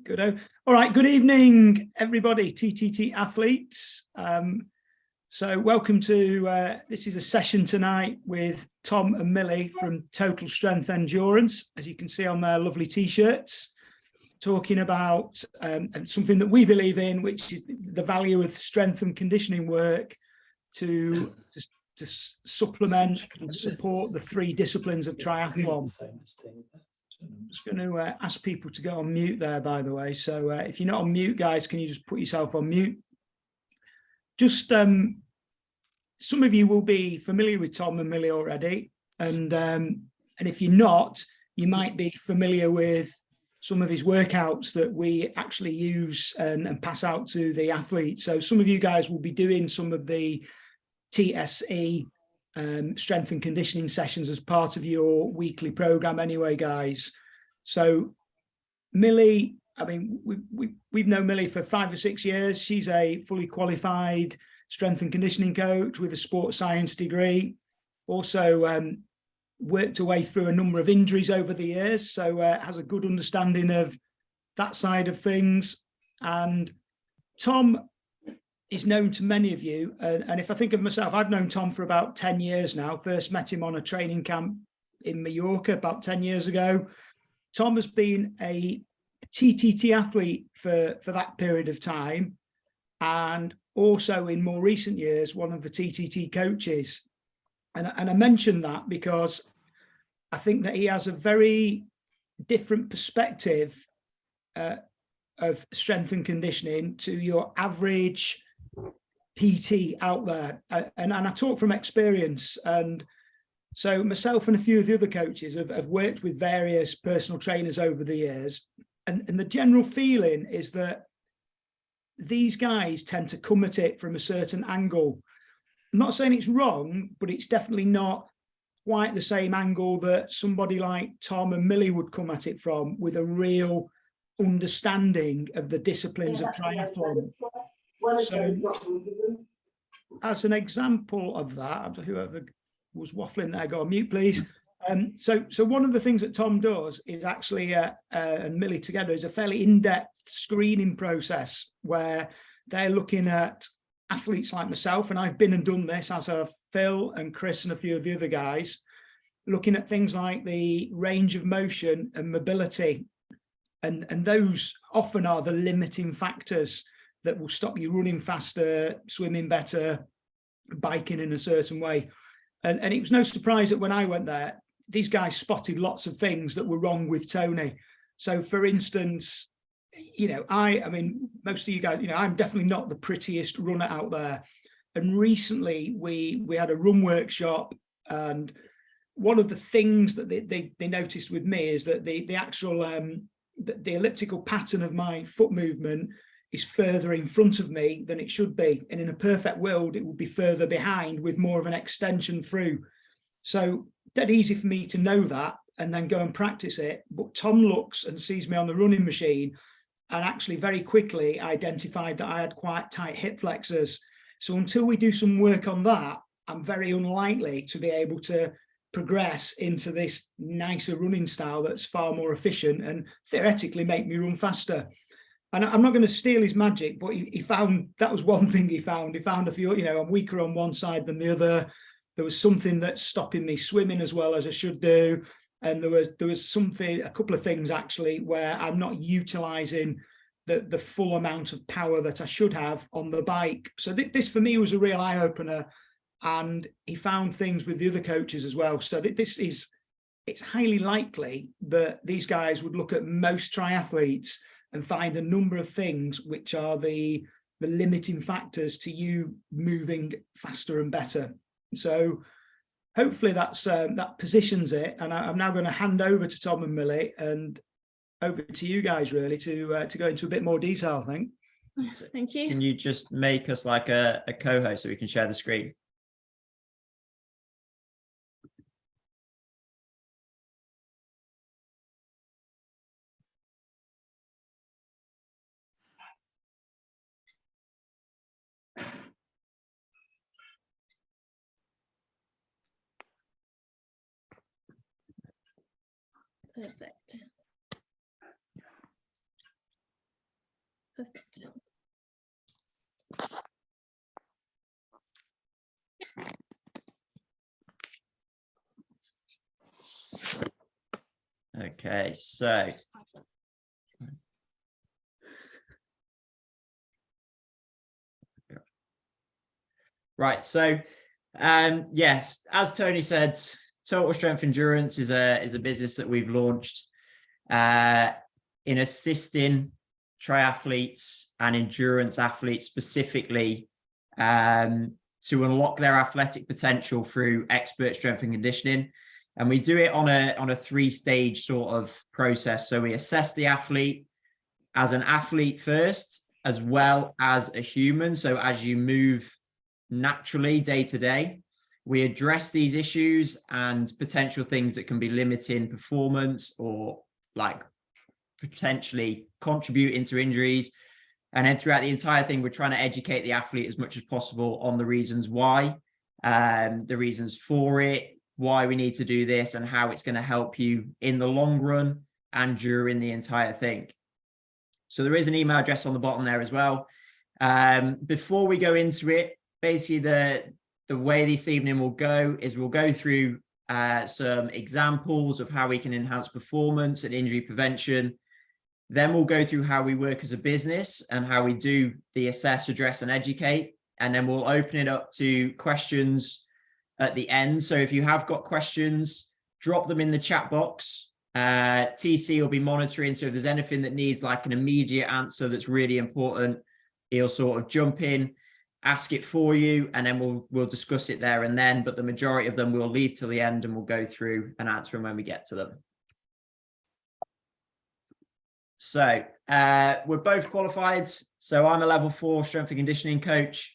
Good. All right, good evening, everybody, TTT athletes. So welcome to, this is a session tonight with Tom and Millie from Total Strength Endurance, as you can see on their lovely t-shirts, talking about and something that we believe in, which is the value of strength and conditioning work to supplement and support the three disciplines of triathlon. I'm just going to ask people to go on mute there, by the way. So if you're not on mute, guys, can you just put yourself on mute? Just some of you will be familiar with Tom and Millie already. And if you're not, you might be familiar with some of his workouts that we actually use and pass out to the athletes. So some of you guys will be doing some of the TSE strength and conditioning sessions as part of your weekly program anyway, guys. So Millie, I mean, we've known Millie for 5 or 6 years. She's a fully qualified strength and conditioning coach with a sports science degree. Also worked her way through a number of injuries over the years, so has a good understanding of that side of things. And Tom is known to many of you, and if I think of myself, I've known Tom for about 10 years now. First met him on a training camp in Mallorca about 10 years ago. Tom has been a TTT athlete for that period of time, and also in more recent years, one of the TTT coaches. And I mention that because I think that he has a very different perspective of strength and conditioning to your average PT out there, and I talk from experience. And so myself and a few of the other coaches have worked with various personal trainers over the years, and the general feeling is that these guys tend to come at it from a certain angle. I'm not saying it's wrong, but it's definitely not quite the same angle that somebody like Tom and Millie would come at it from, with a real understanding of the disciplines of triathlon. So, as an example of that, whoever was waffling there, go on mute, please. So one of the things that Tom does is actually, and Millie together, is a fairly in-depth screening process where they're looking at athletes like myself, and I've been and done this, as have Phil and Chris and a few of the other guys, looking at things like the range of motion and mobility. And those often are the limiting factors that will stop you running faster, swimming better, biking in a certain way. And it was no surprise that when I went there, these guys spotted lots of things that were wrong with Tony. So for instance, you know, I mean, most of you guys, you know, I'm definitely not the prettiest runner out there. And recently we had a run workshop, and one of the things that they noticed with me is that the actual the elliptical pattern of my foot movement is further in front of me than it should be. And in a perfect world, it would be further behind with more of an extension through. So dead easy for me to know that and then go and practice it. But Tom looks and sees me on the running machine and actually very quickly identified that I had quite tight hip flexors. So until we do some work on that, I'm very unlikely to be able to progress into this nicer running style that's far more efficient and theoretically make me run faster. And I'm not going to steal his magic, but he found, that was one thing he found. He found a few, you know, I'm weaker on one side than the other. There was something that's stopping me swimming as well as I should do. And there was something, a couple of things actually, where I'm not utilizing the full amount of power that I should have on the bike. So this for me was a real eye-opener. And he found things with the other coaches as well. So it's highly likely that these guys would look at most triathletes and find a number of things which are the limiting factors to you moving faster and better. So hopefully that positions it. And I'm now going to hand over to Tom and Millie and over to you guys really to go into a bit more detail, I think. Thank you. Can you just make us like a co-host so we can share the screen? Perfect. Perfect. Okay, so right, so yeah, as Tony said, Total Strength Endurance is a business that we've launched in assisting triathletes and endurance athletes specifically to unlock their athletic potential through expert strength and conditioning. And we do it on a 3-stage sort of process. So we assess the athlete as an athlete first, as well as a human. So as you move naturally day to day, we address these issues and potential things that can be limiting performance or like potentially contributing to injuries. And then throughout the entire thing, we're trying to educate the athlete as much as possible on the reasons why, the reasons for it, why we need to do this, and how it's going to help you in the long run and during the entire thing. So there is an email address on the bottom there as well. Before we go into it, basically the way this evening will go is we'll go through some examples of how we can enhance performance and injury prevention. Then we'll go through how we work as a business and how we do the assess, address, and educate. And then we'll open it up to questions at the end. So if you have got questions, drop them in the chat box. TC will be monitoring. So if there's anything that needs like an immediate answer that's really important, he'll sort of jump in, ask it for you, and then we'll discuss it there and then. But the majority of them we'll leave till the end and we'll go through and answer them when we get to them. So we're both qualified. So I'm a level 4 strength and conditioning coach.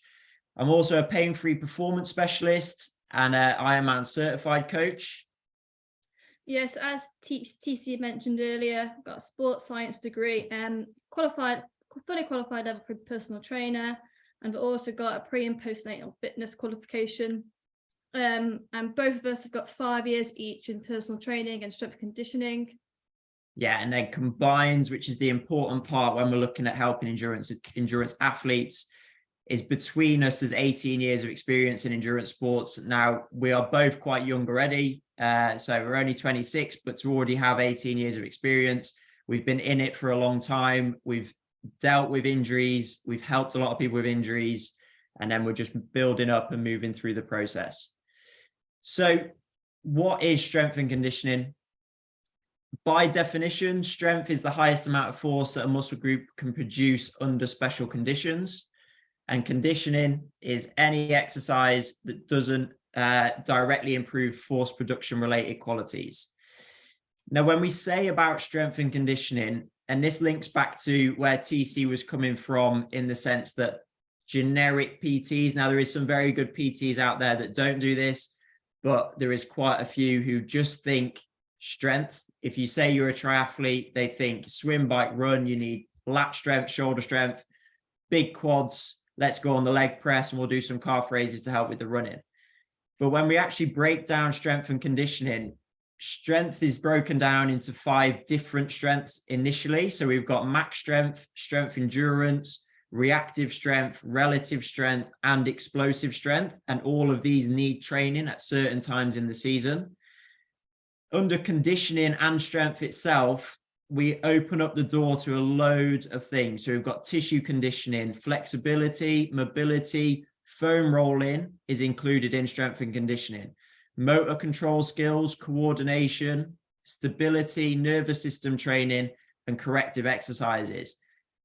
I'm also a pain-free performance specialist and Ironman certified coach. Yes, as TC mentioned earlier, I've got a sports science degree and fully qualified level 3 personal trainer, and I've also got a pre and postnatal fitness qualification. And both of us have got 5 years each in personal training and strength conditioning. Yeah, and then combined, which is the important part when we're looking at helping endurance athletes, is between us there's 18 years of experience in endurance sports. Now, we are both quite young already, so we're only 26, but to already have 18 years of experience, we've been in it for a long time. We've dealt with injuries, we've helped a lot of people with injuries, and then we're just building up and moving through the process. So what is strength and conditioning? By definition, strength is the highest amount of force that a muscle group can produce under special conditions. And conditioning is any exercise that doesn't directly improve force production related qualities. Now, when we say about strength and conditioning, and this links back to where TC was coming from in the sense that generic PTs, now there is some very good PTs out there that don't do this, but there is quite a few who just think strength. If you say you're a triathlete, they think swim, bike, run, you need lat strength, shoulder strength, big quads, let's go on the leg press and we'll do some calf raises to help with the running. But when we actually break down strength and conditioning, strength is broken down into 5 different strengths initially. So we've got max strength, strength endurance, reactive strength, relative strength, and explosive strength. And all of these need training at certain times in the season. Under conditioning and strength itself, we open up the door to a load of things. So we've got tissue conditioning, flexibility, mobility, foam rolling is included in strength and conditioning, motor control skills, coordination, stability, nervous system training, and corrective exercises.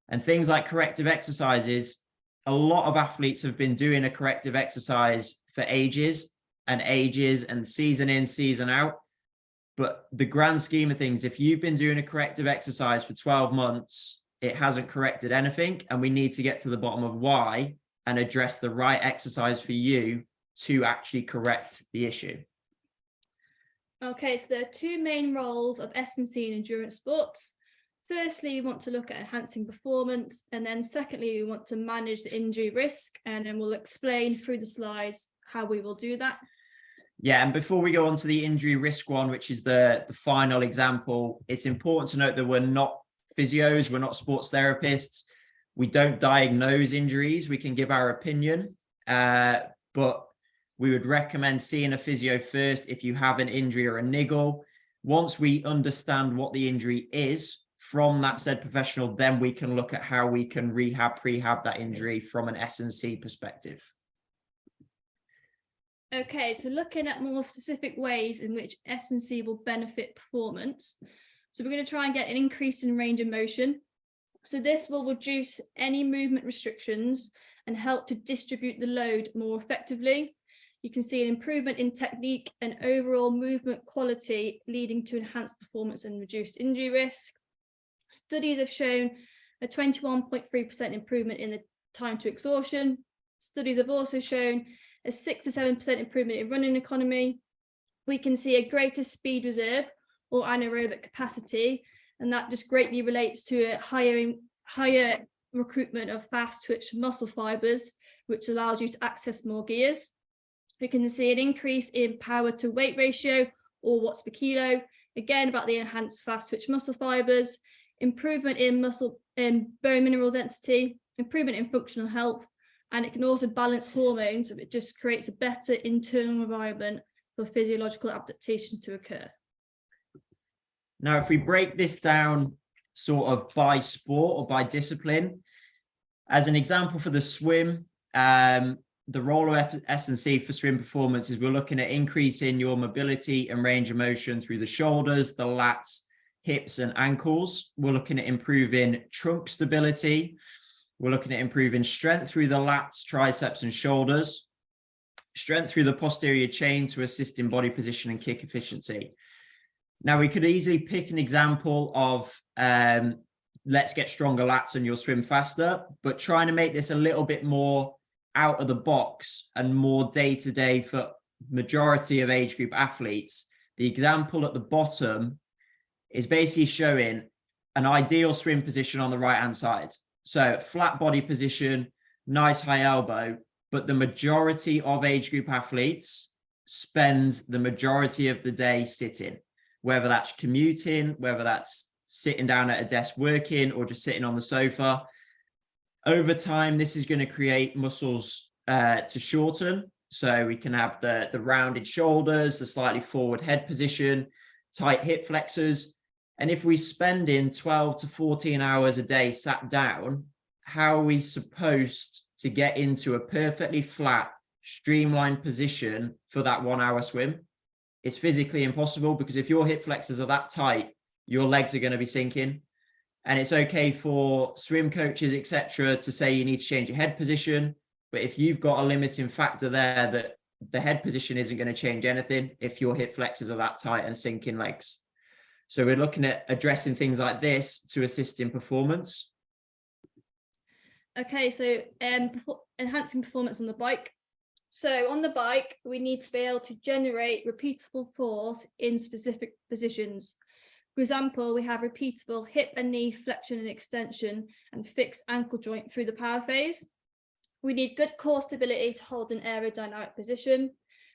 And things like corrective exercises, a lot of athletes have been doing a corrective exercise for ages and season in, season out. But the grand scheme of things, if you've been doing a corrective exercise for 12 months, it hasn't corrected anything. And we need to get to the bottom of why and address the right exercise for you to actually correct the issue. Okay, so there are 2 main roles of S&C in endurance sports. Firstly, we want to look at enhancing performance. And then secondly, we want to manage the injury risk. And then we'll explain through the slides how we will do that. Yeah, and before we go on to the injury risk one, which is the final example, it's important to note that we're not physios, we're not sports therapists. We don't diagnose injuries. We can give our opinion, but we would recommend seeing a physio first if you have an injury or a niggle. Once we understand what the injury is from that said professional, then we can look at how we can prehab that injury from an S&C perspective. Okay, so looking at more specific ways in which S&C will benefit performance. So we're going to try and get an increase in range of motion. So this will reduce any movement restrictions and help to distribute the load more effectively. You can see an improvement in technique and overall movement quality, leading to enhanced performance and reduced injury risk. Studies have shown a 21.3% improvement in the time to exhaustion. Studies have also shown a 6 to 7% improvement in running economy. We can see a greater speed reserve or anaerobic capacity, and that just greatly relates to a higher recruitment of fast twitch muscle fibers, which allows you to access more gears. We can see an increase in power to weight ratio, or watts per kilo, again about the enhanced fast twitch muscle fibers, improvement in bone mineral density, improvement in functional health, and it can also balance hormones. So it just creates a better internal environment for physiological adaptation to occur. Now, if we break this down sort of by sport or by discipline, as an example for the swim, the role of S&C for swim performance is we're looking at increasing your mobility and range of motion through the shoulders, the lats, hips and ankles. We're looking at improving trunk stability. We're looking at improving strength through the lats, triceps and shoulders, strength through the posterior chain to assist in body position and kick efficiency. Now, we could easily pick an example of let's get stronger lats and you'll swim faster, but trying to make this a little bit more out of the box and more day-to-day for majority of age group athletes. The example at the bottom is basically showing an ideal swim position on the right-hand side. So flat body position, nice high elbow, but the majority of age group athletes spends the majority of the day sitting, whether that's commuting, whether that's sitting down at a desk working or just sitting on the sofa. Over time, this is going to create muscles to shorten. So we can have the rounded shoulders, the slightly forward head position, tight hip flexors. And if we spend in 12 to 14 hours a day sat down, how are we supposed to get into a perfectly flat, streamlined position for that 1 hour swim? It's physically impossible, because if your hip flexors are that tight, your legs are going to be sinking. And it's okay for swim coaches, etc., to say you need to change your head position. But if you've got a limiting factor there, that the head position isn't going to change anything if your hip flexors are that tight and sinking legs. So we're looking at addressing things like this to assist in performance. Okay, so enhancing performance on the bike. So on the bike, we need to be able to generate repeatable force in specific positions. For example, we have repeatable hip and knee flexion and extension and fixed ankle joint through the power phase. We need good core stability to hold an aerodynamic position.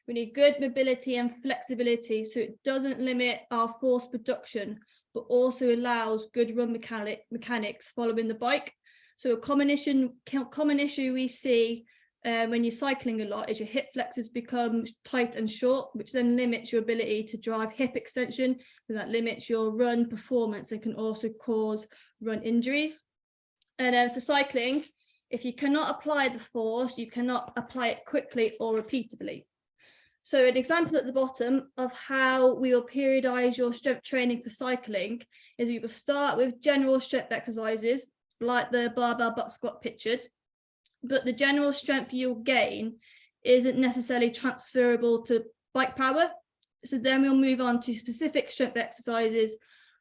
We need good mobility and flexibility so it doesn't limit our force production, but also allows good run mechanics following the bike. So a common issue we see when you're cycling a lot is your hip flexors become tight and short, which then limits your ability to drive hip extension, and that limits your run performance and can also cause run injuries. And then for cycling, if you cannot apply the force, you cannot apply it quickly or repeatably. So an example at the bottom of how we will periodize your strength training for cycling is we will start with general strength exercises like the barbell butt squat pictured, but the general strength you'll gain isn't necessarily transferable to bike power. So then we'll move on to specific strength exercises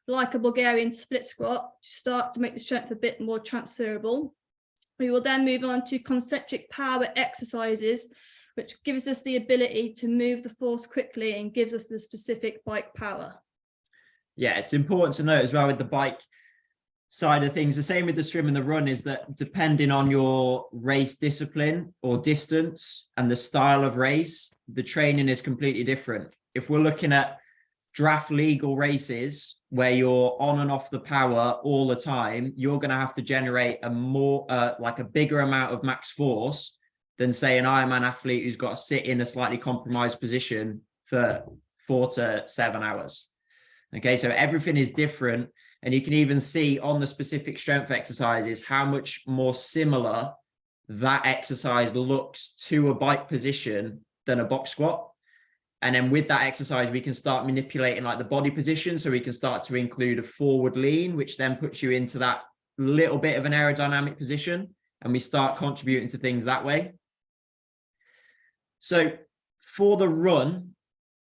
like a Bulgarian split squat to start to make the strength a bit more transferable. We will then move on to concentric power exercises, which gives us the ability to move the force quickly and gives us the specific bike power. Yeah, it's important to note as well with the bike, side of things, the same with the swim and the run, is that depending on your race discipline or distance and the style of race, the training is completely different. If we're looking at draft legal races where you're on and off the power all the time, you're going to have to generate a more like a bigger amount of max force than, say, an Ironman athlete who's got to sit in a slightly compromised position for 4 to 7 hours. Okay, so everything is different. And you can even see on the specific strength exercises how much more similar that exercise looks to a bike position than a box squat. And then with that exercise, we can start manipulating like the body position. So we can start to include a forward lean, which then puts you into that little bit of an aerodynamic position. And we start contributing to things that way. So for the run,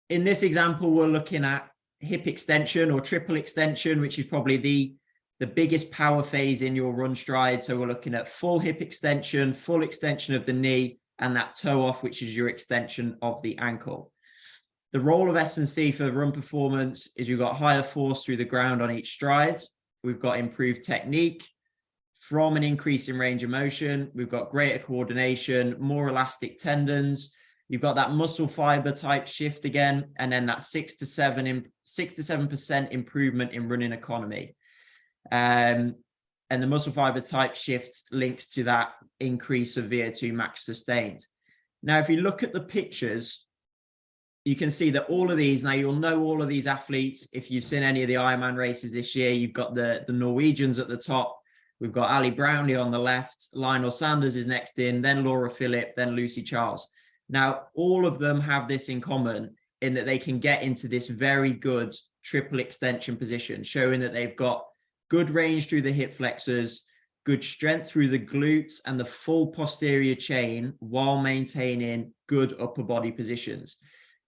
in this example, we're looking at hip extension or triple extension, which is probably the biggest power phase in your run stride. So we're looking at full hip extension, full extension of the knee, and that toe off, which is your extension of the ankle. The role of S&C for run performance is you've got higher force through the ground on each stride. We've got improved technique from an increase in range of motion. We've got greater coordination, more elastic tendons. You've got that muscle fiber type shift again, and then that 6 to 7% improvement in running economy. And the muscle fiber type shift links to that increase of VO2 max sustained. Now, if you look at the pictures, you can see that all of these, now you'll know all of these athletes. If you've seen any of the Ironman races this year, you've got the Norwegians at the top. We've got Ali Brownlee on the left. Lionel Sanders is next in, then Laura Philipp, then Lucy Charles. Now, all of them have this in common in that they can get into this very good triple extension position, showing that they've got good range through the hip flexors, good strength through the glutes and the full posterior chain while maintaining good upper body positions.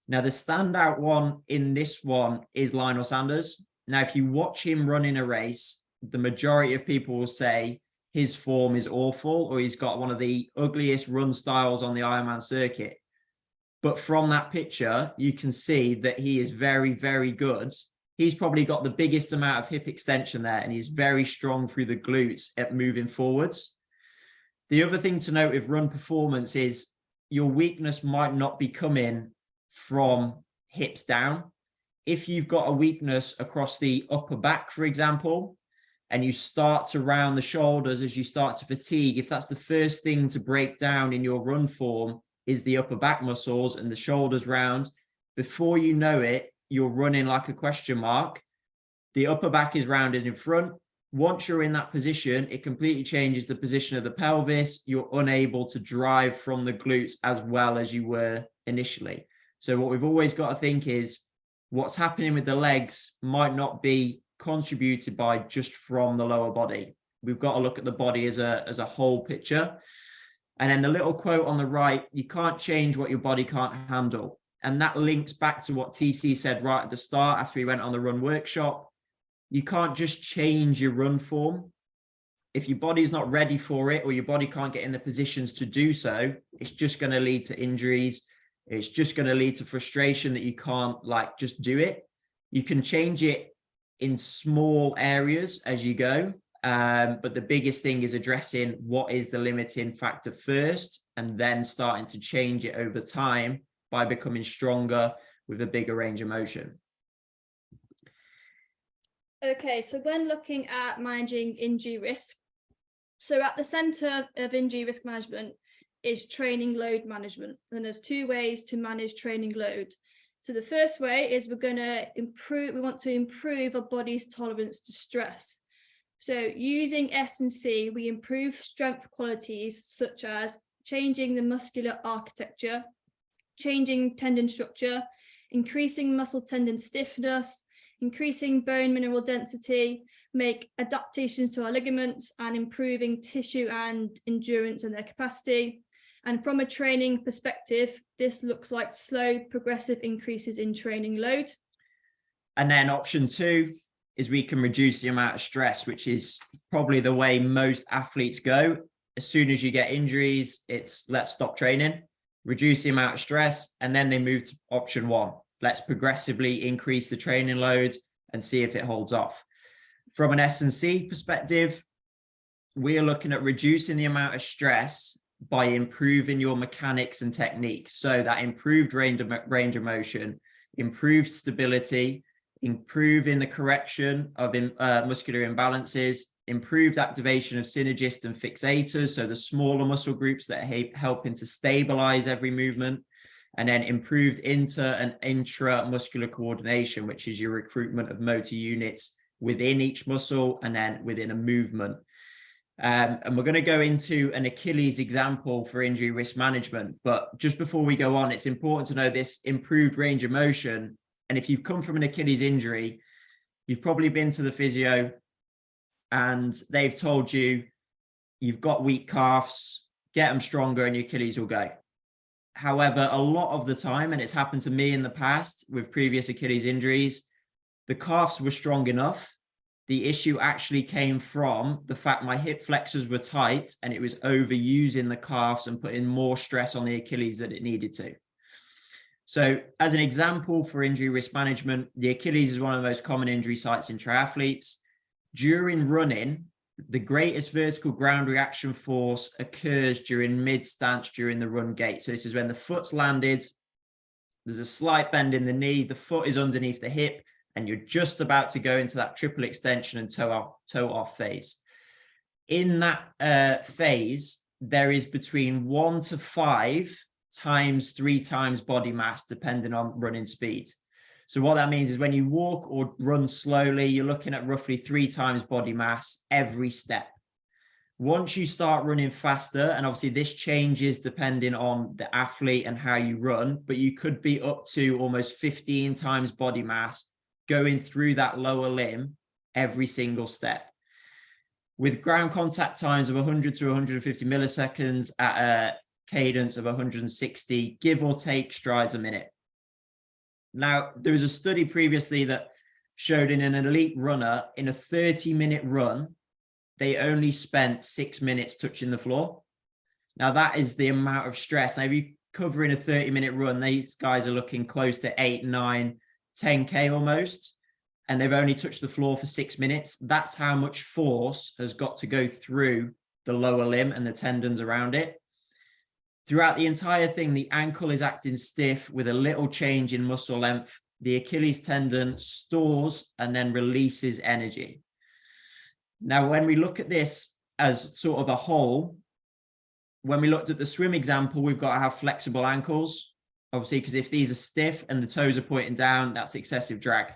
Now, the standout one in this one is Lionel Sanders. Now, if you watch him run in a race, the majority of people will say his form is awful or he's got one of the ugliest run styles on the Ironman circuit. But from that picture, you can see that he is very, very good. He's probably got the biggest amount of hip extension there, and he's very strong through the glutes at moving forwards. The other thing to note with run performance is your weakness might not be coming from hips down. If you've got a weakness across the upper back, for example, and you start to round the shoulders as you start to fatigue, if that's the first thing to break down in your run form is the upper back muscles and the shoulders round, before you know it, you're running like a question mark. The upper back is rounded in front. Once you're in that position, it completely changes the position of the pelvis. You're unable to drive from the glutes as well as you were initially. So what we've always got to think is what's happening with the legs might not be contributed by just from the lower body. We've got to look at the body as a whole picture. And then the little quote on the right, you can't change what your body can't handle. And that links back to what TC said right at the start after we went on the run workshop. You can't just change your run form. If your body's not ready for it or your body can't get in the positions to do so, it's just going to lead to injuries. It's just going to lead to frustration that you can't like just do it. You can change it in small areas as you go. But the biggest thing is addressing what is the limiting factor first and then starting to change it over time by becoming stronger with a bigger range of motion. Okay, so when looking at managing injury risk, so at the center of injury risk management is training load management. And there's two ways to manage training load. So the first way is we want to improve our body's tolerance to stress. So using S&C, we improve strength qualities such as changing the muscular architecture, changing tendon structure, increasing muscle tendon stiffness, increasing bone mineral density, make adaptations to our ligaments, and improving tissue and endurance and their capacity. And from a training perspective, this looks like slow, progressive increases in training load. And then option 2 is we can reduce the amount of stress, which is probably the way most athletes go. As soon as you get injuries, it's let's stop training, reduce the amount of stress, and then they move to option 1. Let's progressively increase the training load and see if it holds off. From an S&C perspective, we are looking at reducing the amount of stress by improving your mechanics and technique. So that improved range of motion, improved stability, improving the correction of muscular imbalances, improved activation of synergists and fixators, so the smaller muscle groups that are helping to stabilize every movement, and then improved inter and intramuscular coordination, which is your recruitment of motor units within each muscle and then within a movement. And we're going to go into an Achilles example for injury risk management. But just before we go on, it's important to know this improved range of motion. And if you've come from an Achilles injury, you've probably been to the physio and they've told you you've got weak calves, get them stronger and your Achilles will go. However, a lot of the time, and it's happened to me in the past with previous Achilles injuries, the calves were strong enough. The issue actually came from the fact my hip flexors were tight and it was overusing the calves and putting more stress on the Achilles than it needed to. So as an example for injury risk management, the Achilles is one of the most common injury sites in triathletes. During running, the greatest vertical ground reaction force occurs during mid-stance during the run gait. So this is when the foot's landed, there's a slight bend in the knee, the foot is underneath the hip, and you're just about to go into that triple extension and toe off phase. In that phase, there is between 1 to 5 times 3 times body mass, depending on running speed. So what that means is when you walk or run slowly, you're looking at roughly 3 times body mass every step. Once you start running faster, and obviously this changes depending on the athlete and how you run, but you could be up to almost 15 times body mass going through that lower limb every single step. With ground contact times of 100 to 150 milliseconds at a cadence of 160, give or take strides a minute. Now, there was a study previously that showed in an elite runner, in a 30-minute run, they only spent 6 minutes touching the floor. Now, that is the amount of stress. Now, if you're covering a 30-minute run, these guys are looking close to 8, 9, 10K almost, and they've only touched the floor for 6 minutes. That's how much force has got to go through the lower limb and the tendons around it. Throughout the entire thing, the ankle is acting stiff with a little change in muscle length. The Achilles tendon stores and then releases energy. Now, when we look at this as sort of a whole, when we looked at the swim example, we've got to have flexible ankles, obviously, because if these are stiff and the toes are pointing down, that's excessive drag.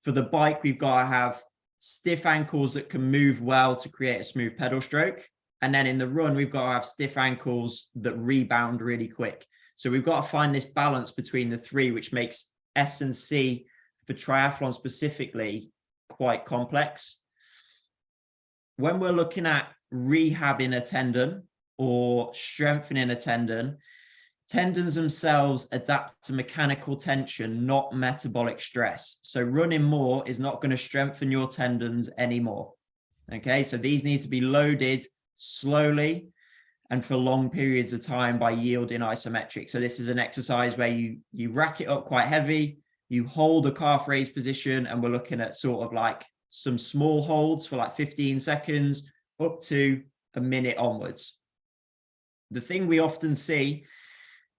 For the bike, we've got to have stiff ankles that can move well to create a smooth pedal stroke. And then in the run, we've got to have stiff ankles that rebound really quick. So we've got to find this balance between the three, which makes S&C for triathlon specifically quite complex. When we're looking at rehabbing a tendon or strengthening a tendon, tendons themselves adapt to mechanical tension, not metabolic stress. So running more is not going to strengthen your tendons anymore. Okay, so these need to be loaded slowly and for long periods of time by yielding isometric. So this is an exercise where you rack it up quite heavy, you hold a calf raise position, and we're looking at sort of like some small holds for like 15 seconds up to a minute onwards. The thing we often see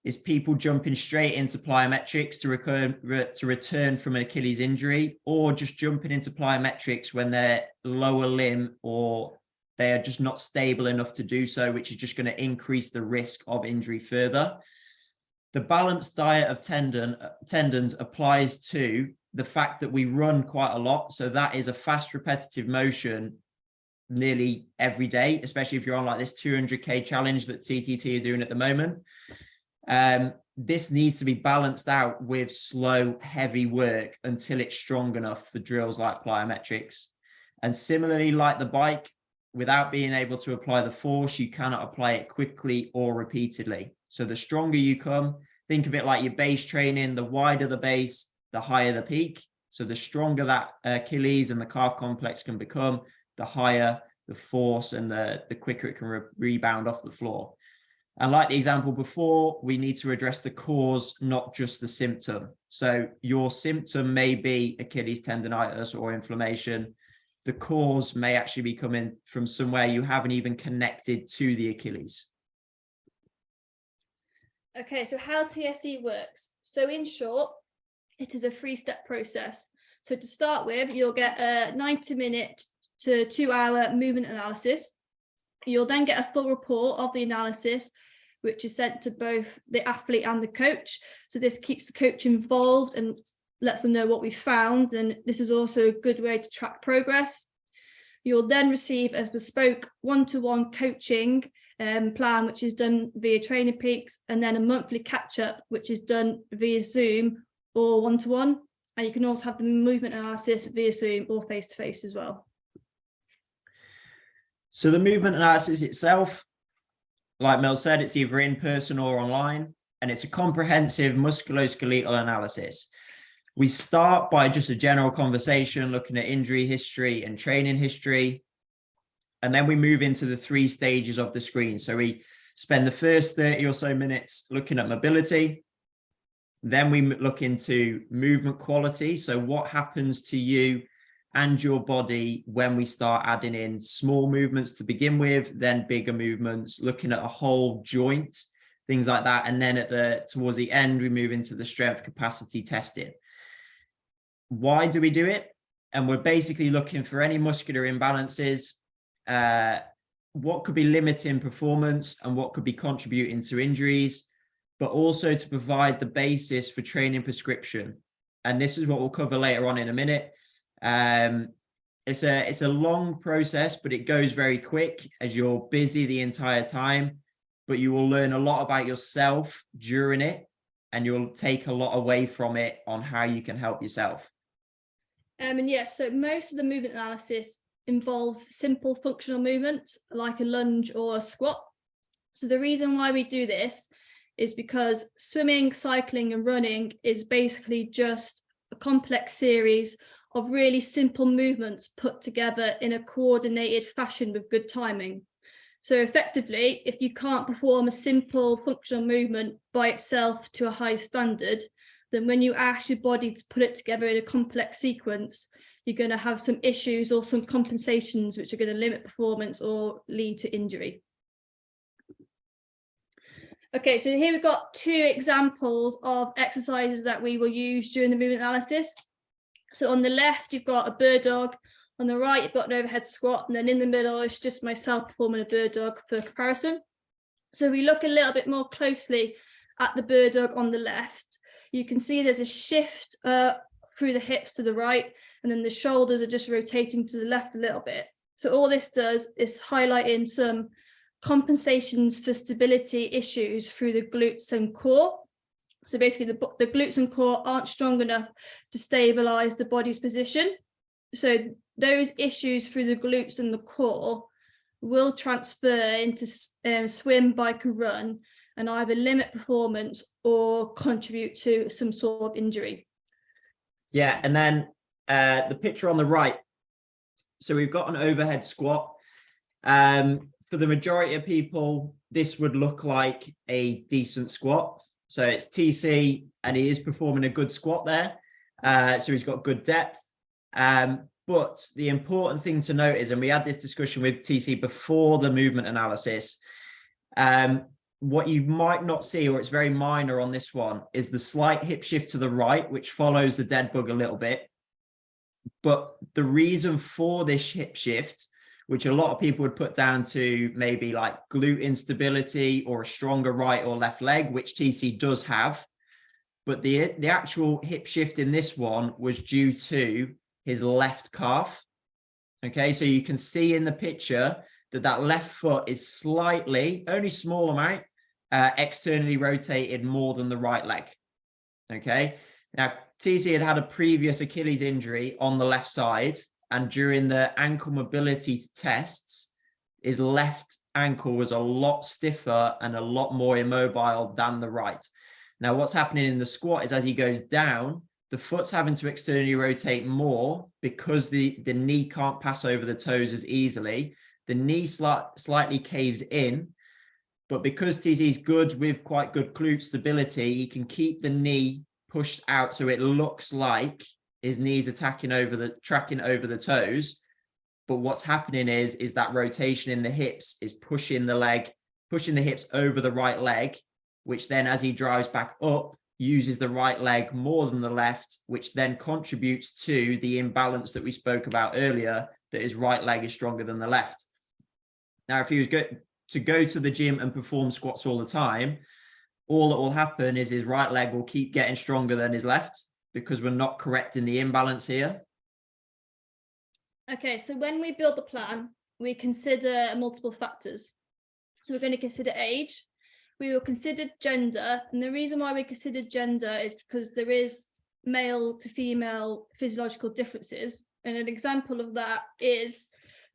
is people jumping straight into plyometrics to return from an Achilles injury, or just jumping into plyometrics when their lower limb or they are just not stable enough to do so, which is just going to increase the risk of injury further. The balanced diet of tendons applies to the fact that we run quite a lot. So that is a fast repetitive motion nearly every day, especially if you're on like this 200K challenge that TTT are doing at the moment. This needs to be balanced out with slow, heavy work until it's strong enough for drills like plyometrics. And similarly, like the bike, without being able to apply the force, you cannot apply it quickly or repeatedly. So the stronger you come, think of it like your base training, the wider the base, the higher the peak. So the stronger that Achilles and the calf complex can become, the higher the force and the quicker it can rebound off the floor. And like the example before, we need to address the cause, not just the symptom. So your symptom may be Achilles tendonitis or inflammation. the cause may actually be coming from somewhere you haven't even connected to the Achilles. Okay, so how TSE works. So in short, it is a 3-step process. So to start with, you'll get a 90-minute to 2-hour movement analysis. You'll then get a full report of the analysis, which is sent to both the athlete and the coach. So this keeps the coach involved and lets them know what we found. And this is also a good way to track progress. You'll then receive a bespoke one-to-one coaching plan, which is done via Training Peaks, and then a monthly catch-up, which is done via Zoom or one-to-one. And you can also have the movement analysis via Zoom or face-to-face as well. So the movement analysis itself, like Mel said, it's either in person or online, and it's a comprehensive musculoskeletal analysis. We start by just a general conversation, looking at injury history and training history. And then we move into the 3 stages of the screen. So we spend the first 30 or so minutes looking at mobility. Then we look into movement quality. So what happens to you and your body when we start adding in small movements to begin with, then bigger movements, looking at a whole joint, things like that. And then towards the end, we move into the strength capacity testing. Why do we do it? And we're basically looking for any muscular imbalances, what could be limiting performance and what could be contributing to injuries, but also to provide the basis for training prescription. And this is what we'll cover later on in a minute. It's a long process, but it goes very quick as you're busy the entire time, but you will learn a lot about yourself during it, and you'll take a lot away from it on how you can help yourself. And yes, so most of the movement analysis involves simple functional movements like a lunge or a squat. So the reason why we do this is because swimming, cycling and running is basically just a complex series of really simple movements put together in a coordinated fashion with good timing. So effectively, if you can't perform a simple functional movement by itself to a high standard, then when you ask your body to put it together in a complex sequence, you're going to have some issues or some compensations which are going to limit performance or lead to injury. Okay, so here we've got 2 examples of exercises that we will use during the movement analysis. So on the left, you've got a bird dog. On the right, you've got an overhead squat. And then in the middle, it's just myself performing a bird dog for comparison. So we look a little bit more closely at the bird dog on the left. You can see there's a shift through the hips to the right, and then the shoulders are just rotating to the left a little bit. So all this does is highlight in some compensations for stability issues through the glutes and core. So basically the glutes and core aren't strong enough to stabilize the body's position. So those issues through the glutes and the core will transfer into swim, bike and run, and either limit performance or contribute to some sort of injury. Yeah, and then the picture on the right. So we've got an overhead squat. For the majority of people, this would look like a decent squat. So it's TC, and he is performing a good squat there. So he's got good depth. But the important thing to note is, and we had this discussion with TC before the movement analysis, what you might not see, or it's very minor on this one, is the slight hip shift to the right, which follows the dead bug a little bit. But the reason for this hip shift, which a lot of people would put down to maybe like glute instability or a stronger right or left leg, which TC does have. But the actual hip shift in this one was due to his left calf. Okay, so you can see in the picture that left foot is slightly, only small amount, externally rotated more than the right leg. Okay, now TC had a previous Achilles injury on the left side, and during the ankle mobility tests, his left ankle was a lot stiffer and a lot more immobile than the right. Now, what's happening in the squat is as he goes down, the foot's having to externally rotate more because the knee can't pass over the toes as easily. The knee slightly caves in, but because TC's good with quite good glute stability, he can keep the knee pushed out so it looks like his knees are tracking over the toes, but what's happening is that rotation in the hips is pushing the hips over the right leg, which then as he drives back up, uses the right leg more than the left, which then contributes to the imbalance that we spoke about earlier, that his right leg is stronger than the left. Now, if he was to go to the gym and perform squats all the time, all that will happen is his right leg will keep getting stronger than his left, because we're not correcting the imbalance here. Okay, so when we build the plan, we consider multiple factors. So we're going to consider age, we will consider gender, and the reason why we consider gender is because there is male to female physiological differences. And an example of that is,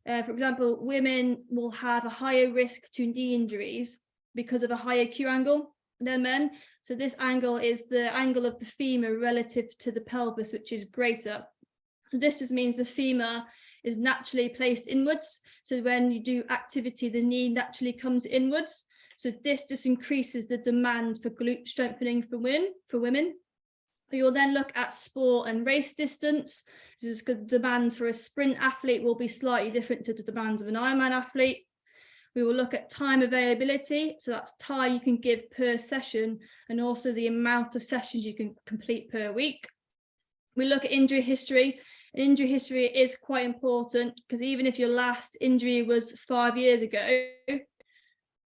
for example, women will have a higher risk to knee injuries because of a higher Q angle than men. So this angle is the angle of the femur relative to the pelvis, which is greater. So this just means the femur is naturally placed inwards. So when you do activity, the knee naturally comes inwards. So this just increases the demand for glute strengthening for women. We will then look at sport and race distance. This is because demands for a sprint athlete will be slightly different to the demands of an Ironman athlete. We will look at time availability. So that's time you can give per session and also the amount of sessions you can complete per week. We look at injury history. And injury history is quite important because even if your last injury was 5 years ago,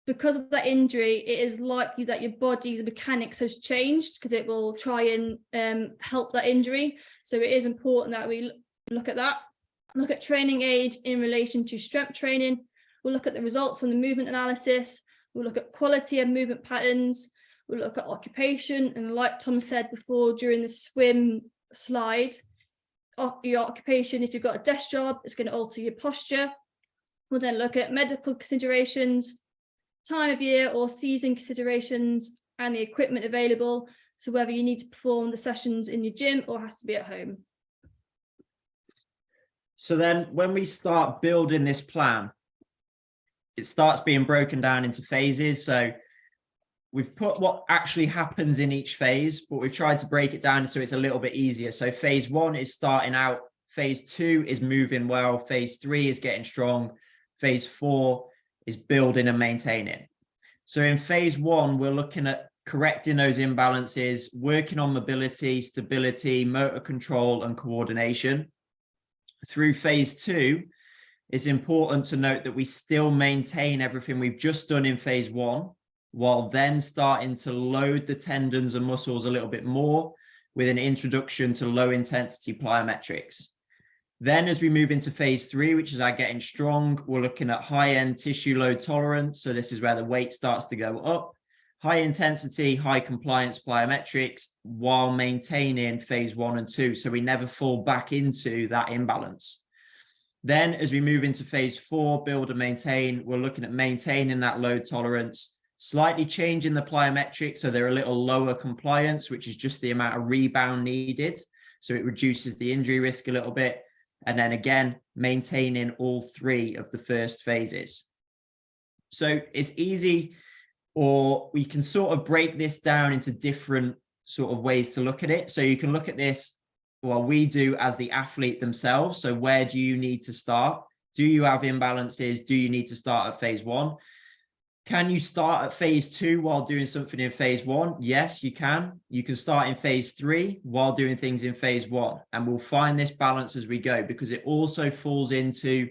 because of that injury, it is likely that your body's mechanics has changed because it will try and help that injury. So it is important that we look at that. Look at training age in relation to strength training. We'll look at the results from the movement analysis. We'll look at quality of movement patterns. We'll look at occupation. And like Tom said before during the swim slide, your occupation, if you've got a desk job, it's going to alter your posture. We'll then look at medical considerations, time of year or season considerations, and the equipment available. So whether you need to perform the sessions in your gym or has to be at home. So then when we start building this plan, it starts being broken down into phases. So we've put what actually happens in each phase, but we've tried to break it down so it's a little bit easier. So phase 1 is starting out. Phase 2 is moving well. Phase 3 is getting strong. Phase 4 is building and maintaining. So in phase 1, we're looking at correcting those imbalances, working on mobility, stability, motor control, and coordination. Through phase 2, it's important to note that we still maintain everything we've just done in phase 1, while then starting to load the tendons and muscles a little bit more with an introduction to low intensity plyometrics. Then as we move into phase 3, which is our getting strong, we're looking at high-end tissue load tolerance. So this is where the weight starts to go up, high intensity, high compliance plyometrics, while maintaining phase 1 and 2. So we never fall back into that imbalance. Then as we move into phase 4, build and maintain, we're looking at maintaining that load tolerance, slightly changing the plyometrics so they're a little lower compliance, which is just the amount of rebound needed. So it reduces the injury risk a little bit. And then again, maintaining all 3 of the first phases. So it's easy, or we can sort of break this down into different sort of ways to look at it. So you can look at this, well, we do as the athlete themselves. So where do you need to start? Do you have imbalances? Do you need to start at phase 1? Can you start at phase 2 while doing something in phase 1? Yes, you can. You can start in phase 3 while doing things in phase 1. And we'll find this balance as we go, because it also falls into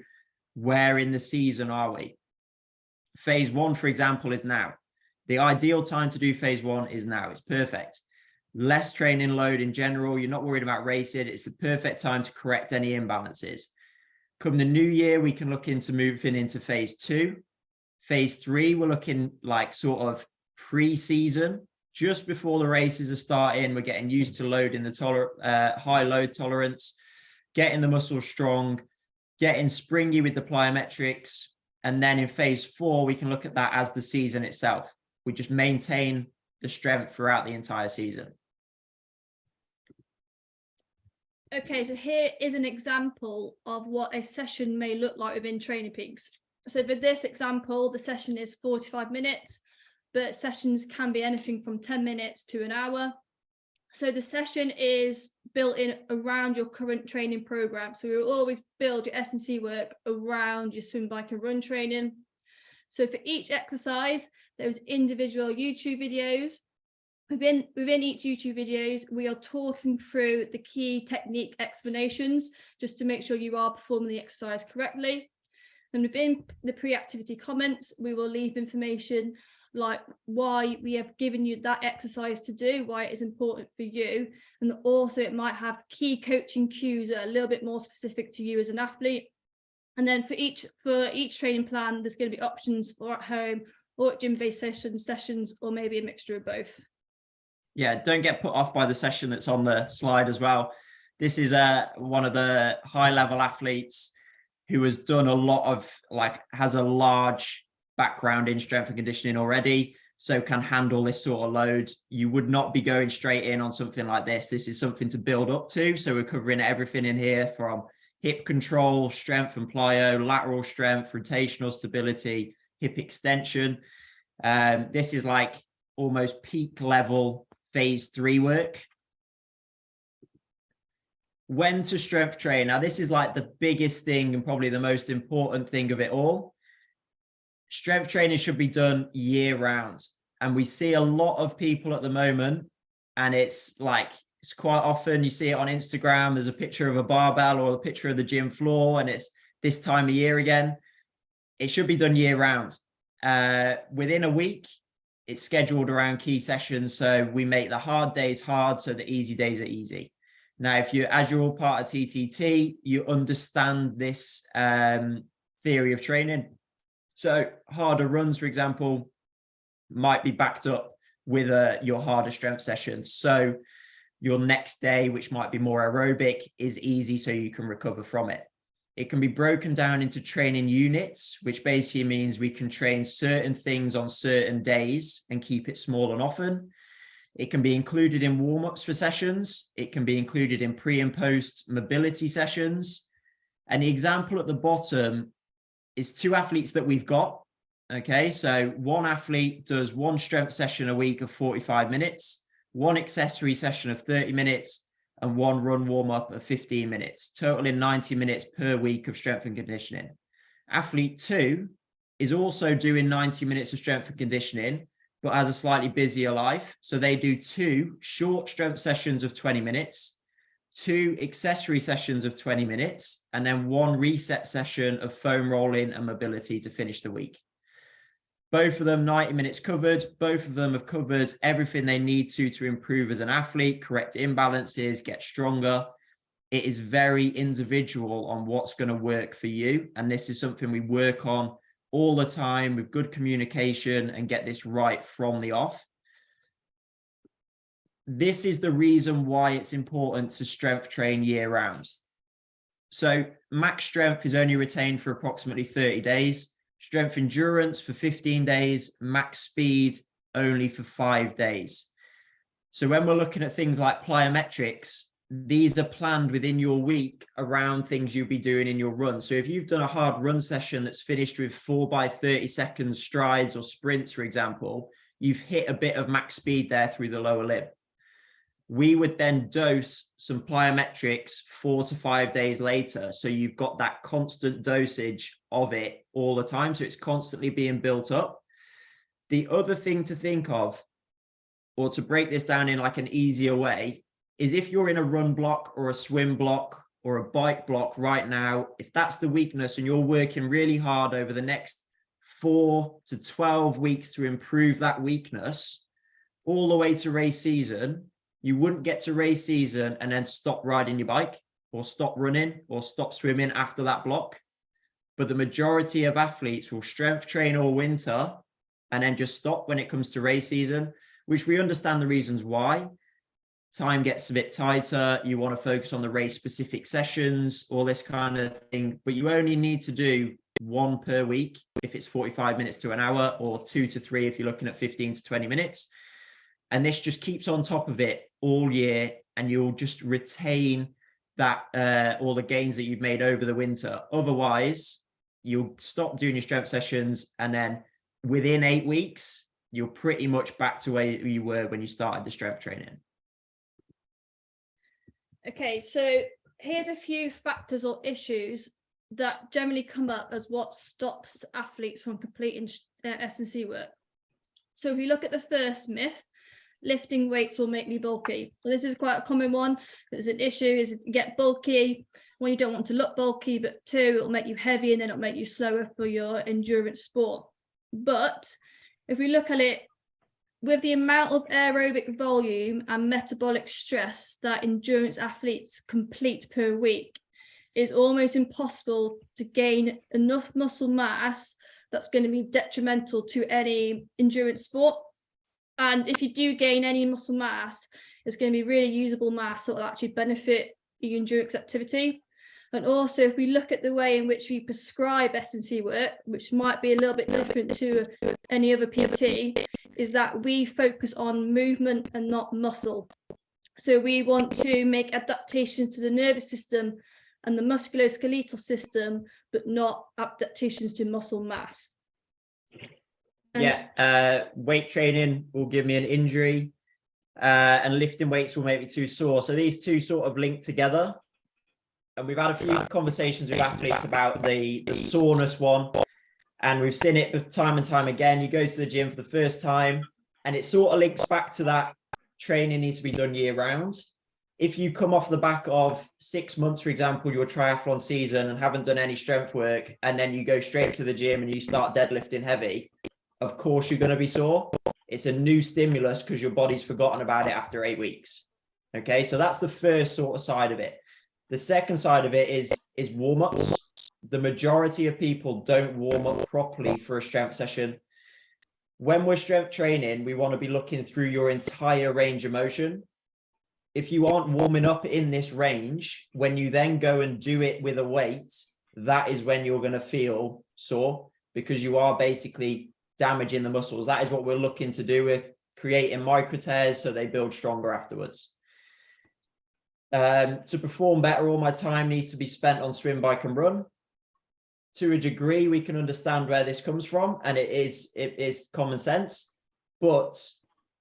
where in the season are we. Phase 1, for example, is now. The ideal time to do phase 1 is now. It's perfect. Less training load in general. You're not worried about racing. It's the perfect time to correct any imbalances. Come the new year, we can look into moving into phase 2. Phase 3, we're looking like sort of pre-season, just before the races are starting. We're getting used to loading the high load tolerance, getting the muscles strong, getting springy with the plyometrics. And then in phase 4, we can look at that as the season itself. We just maintain the strength throughout the entire season. Okay, so here is an example of what a session may look like within Training Peaks. So for this example, the session is 45 minutes, but sessions can be anything from 10 minutes to an hour. So the session is built in around your current training program. So we will always build your S&C work around your swim, bike and run training. So for each exercise, there's individual YouTube videos. Within each YouTube videos, we are talking through the key technique explanations just to make sure you are performing the exercise correctly. And within the pre-activity comments, we will leave information like why we have given you that exercise to do, why it is important for you. And also it might have key coaching cues that are a little bit more specific to you as an athlete. And then for each training plan, there's going to be options for at home or at gym-based sessions, or maybe a mixture of both. Yeah, don't get put off by the session that's on the slide as well. This is one of the high-level athletes who has done a lot of, has a large background in strength and conditioning already, so can handle this sort of load. You would not be going straight in on something like this. This is something to build up to. So we're covering everything in here from hip control, strength and plyo, lateral strength, rotational stability, hip extension. This is like almost peak level phase 3 work. When to strength train. Now, this is like the biggest thing and probably the most important thing of it all. Strength training should be done year round. And we see a lot of people at the moment, and it's quite often you see it on Instagram. There's a picture of a barbell or a picture of the gym floor, and it's this time of year again. It should be done year round. Within a week, it's scheduled around key sessions. So we make the hard days hard, so the easy days are easy. Now, as you're all part of TTT, you understand this theory of training. So harder runs, for example, might be backed up with your harder strength session. So your next day, which might be more aerobic, is easy so you can recover from it. It can be broken down into training units, which basically means we can train certain things on certain days and keep it small and often. It can be included in warm-ups for sessions. It can be included in pre and post mobility sessions. And the example at the bottom is 2 athletes that we've got. Okay, so one athlete does 1 strength session a week of 45 minutes, 1 accessory session of 30 minutes, and 1 run warm-up of 15 minutes, totaling 90 minutes per week of strength and conditioning. Athlete 2 is also doing 90 minutes of strength and conditioning, but has a slightly busier life. So they do 2 short strength sessions of 20 minutes, 2 accessory sessions of 20 minutes, and then 1 reset session of foam rolling and mobility to finish the week. Both of them 90 minutes covered. Both of them have covered everything they need to improve as an athlete, correct imbalances, get stronger. It is very individual on what's going to work for you. And this is something we work on all the time with good communication and get this right from the off. This is the reason why it's important to strength train year round. So max strength is only retained for approximately 30 days. Strength endurance for 15 days, max speed only for 5 days. So when we're looking at things like plyometrics, these are planned within your week around things you'll be doing in your run. So if you've done a hard run session that's finished with 4 by 30 seconds strides or sprints, for example, you've hit a bit of max speed there through the lower limb. We would then dose some plyometrics 4 to 5 days later. So you've got that constant dosage of it all the time. So it's constantly being built up. The other thing to think of, or to break this down in like an easier way, is if you're in a run block or a swim block or a bike block right now, if that's the weakness and you're working really hard over the next 4 to 12 weeks to improve that weakness all the way to race season, you wouldn't get to race season and then stop riding your bike or stop running or stop swimming after that block. But the majority of athletes will strength train all winter and then just stop when it comes to race season, which we understand the reasons why. Time gets a bit tighter. You want to focus on the race specific sessions, all this kind of thing, but you only need to do 1 per week if it's 45 minutes to an hour, or 2 to 3 if you're looking at 15 to 20 minutes. And this just keeps on top of it all year, and you'll just retain that all the gains that you've made over the winter. Otherwise, you'll stop doing your strength sessions, and then within 8 weeks, you're pretty much back to where you were when you started the strength training. Okay, so here's a few factors or issues that generally come up as what stops athletes from completing S&C work. So if you look at the first myth, lifting weights will make me bulky. Well, this is quite a common one. There's an issue is you get bulky when you don't want to look bulky, but 2, it'll make you heavy and then it'll make you slower for your endurance sport. But if we look at it, with the amount of aerobic volume and metabolic stress that endurance athletes complete per week, it's almost impossible to gain enough muscle mass that's going to be detrimental to any endurance sport. And if you do gain any muscle mass, it's going to be really usable mass that will actually benefit your endurance activity. And also, if we look at the way in which we prescribe S&C work, which might be a little bit different to any other PT, is that we focus on movement and not muscle. So we want to make adaptations to the nervous system and the musculoskeletal system, but not adaptations to muscle mass. Weight training will give me an injury, and lifting weights will make me too sore. So these two sort of link together. And we've had a few conversations with athletes about the soreness one. And we've seen it time and time again. You go to the gym for the first time, and it sort of links back to that training needs to be done year round. If you come off the back of 6 months, for example, your triathlon season and haven't done any strength work, and then you go straight to the gym and you start deadlifting heavy, of course you're going to be sore. It's a new stimulus because your body's forgotten about it after 8 weeks. Okay, so that's the first sort of side of it. The second side of it is warm-ups. The majority of people don't warm up properly for a strength session. When we're strength training, we want to be looking through your entire range of motion. If you aren't warming up in this range, when you then go and do it with a weight, that is when you're going to feel sore, because you are basically damaging the muscles. That is what we're looking to do with creating micro tears so they build stronger afterwards. To perform better, all my time needs to be spent on swim, bike and run. To a degree, we can understand where this comes from, and it is common sense. But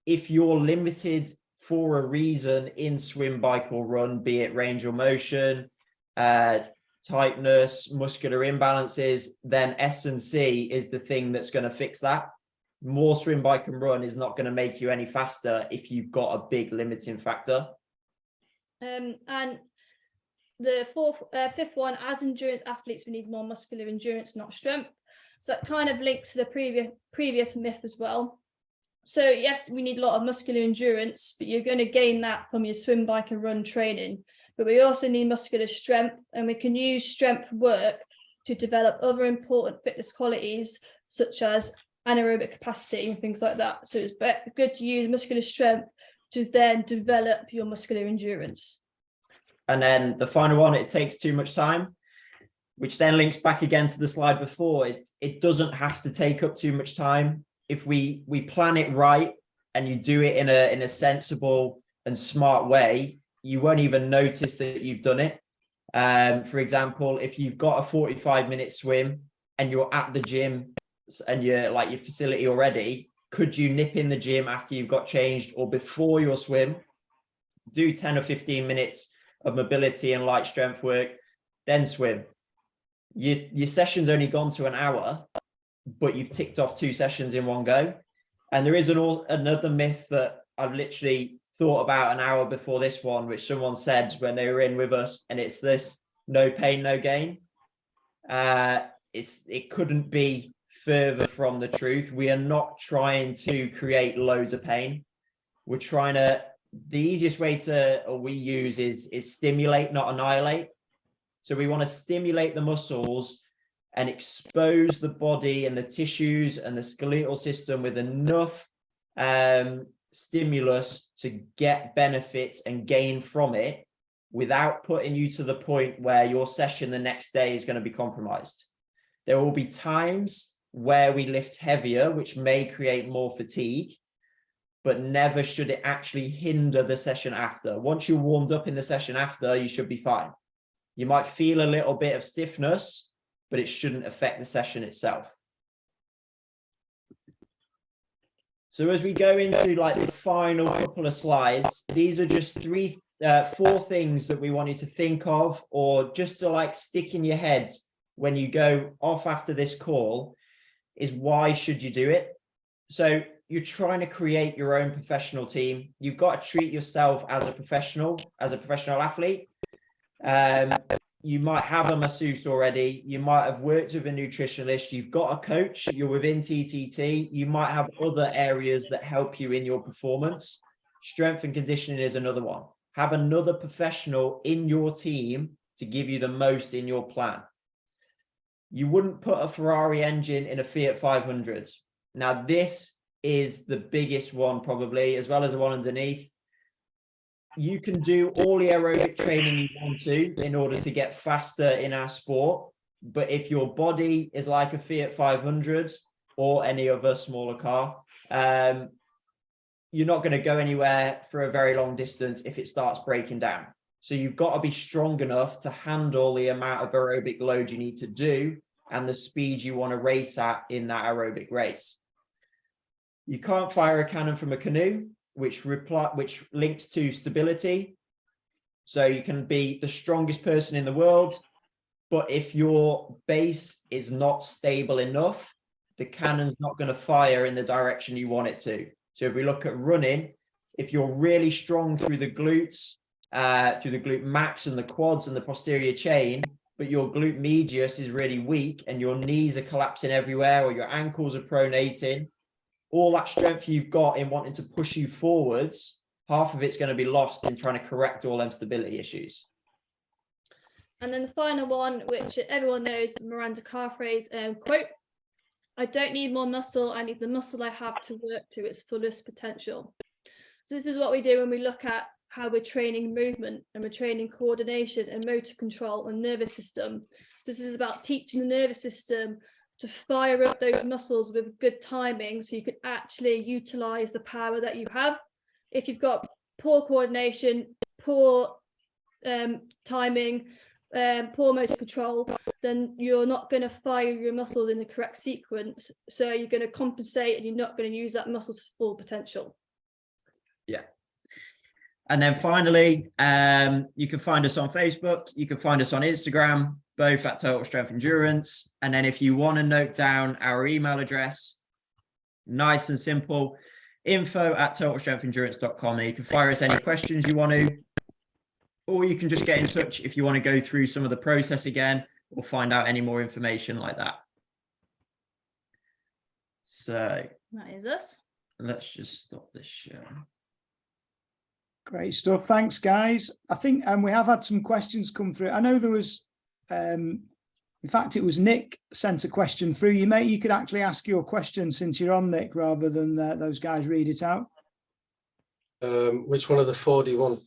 if you're limited for a reason in swim, bike or run, be it range or motion, tightness, muscular imbalances, then S&C is the thing that's going to fix that. More swim, bike and run is not going to make you any faster if you've got a big limiting factor. And the fifth one, as endurance athletes, we need more muscular endurance, not strength. So that kind of links to the previous myth as well. So yes, we need a lot of muscular endurance, but you're going to gain that from your swim, bike and run training. But we also need muscular strength, and we can use strength work to develop other important fitness qualities, such as anaerobic capacity and things like that. So it's good to use muscular strength to then develop your muscular endurance. And then the final one, it takes too much time, which then links back again to the slide before. It doesn't have to take up too much time. If we plan it right and you do it in a sensible and smart way, you won't even notice that you've done it. For example, if you've got a 45-minute swim and you're at the gym and you're like your facility already, could you nip in the gym after you've got changed or before your swim, do 10 or 15 minutes of mobility and light strength work, then swim? Your session's only gone to an hour, but you've ticked off 2 sessions in one go. And there is another myth that I've literally thought about an hour before this one, which someone said when they were in with us, and it's this: no pain, no gain. It couldn't be further from the truth. We are not trying to create loads of pain. We're trying to, the easiest way we use is stimulate, not annihilate. So we want to stimulate the muscles and expose the body and the tissues and the skeletal system with enough stimulus to get benefits and gain from it without putting you to the point where your session the next day is going to be compromised. There will be times where we lift heavier, which may create more fatigue, but never should it actually hinder the session after. Once you're warmed up in the session after, you should be fine. You might feel a little bit of stiffness, but it shouldn't affect the session itself. So as we go into like the final couple of slides, these are just 4 things that we want you to think of, or just to like stick in your head when you go off after this call, is why should you do it? So you're trying to create your own professional team. You've got to treat yourself as a professional athlete. You might have a masseuse already. You might have worked with a nutritionist. You've got a coach. You're within TTT. You might have other areas that help you in your performance. Strength and conditioning is another one. Have another professional in your team to give you the most in your plan. You wouldn't put a Ferrari engine in a Fiat 500. Now, this is the biggest one probably, as well as the one underneath. You can do all the aerobic training you want to in order to get faster in our sport. But if your body is like a Fiat 500 or any other smaller car, you're not going to go anywhere for a very long distance if it starts breaking down. So you've got to be strong enough to handle the amount of aerobic load you need to do and the speed you want to race at in that aerobic race. You can't fire a cannon from a canoe, which links to stability. So you can be the strongest person in the world, but if your base is not stable enough, the cannon's not going to fire in the direction you want it to. So if we look at running, if you're really strong through the glutes, through the glute max and the quads and the posterior chain, but your glute medius is really weak and your knees are collapsing everywhere or your ankles are pronating, all that strength you've got in wanting to push you forwards, half of it's going to be lost in trying to correct all them stability issues. And then the final one, which everyone knows, Miranda Carfrae's quote, "I don't need more muscle, I need the muscle I have to work to its fullest potential." So this is what we do when we look at how we're training movement and we're training coordination and motor control and nervous system. So this is about teaching the nervous system to fire up those muscles with good timing so you can actually utilize the power that you have. If you've got poor coordination, poor timing, poor motor control, then you're not going to fire your muscles in the correct sequence. So you're going to compensate and you're not going to use that muscle to full potential. Yeah. And then finally, you can find us on Facebook. You can find us on Instagram, both at Total Strength Endurance. And then if you want to note down our email address, nice and simple, info@totalstrengthendurance.com. And you can fire us any questions you want to, or you can just get in touch if you want to go through some of the process again or find out any more information like that. So that is us. Let's just stop this show. Great stuff. Thanks, guys. I think we have had some questions come through. I know there was, in fact, it was Nick sent a question through. You could actually ask your question since you're on, Nick, rather than those guys read it out. Which one of the 4 do you want?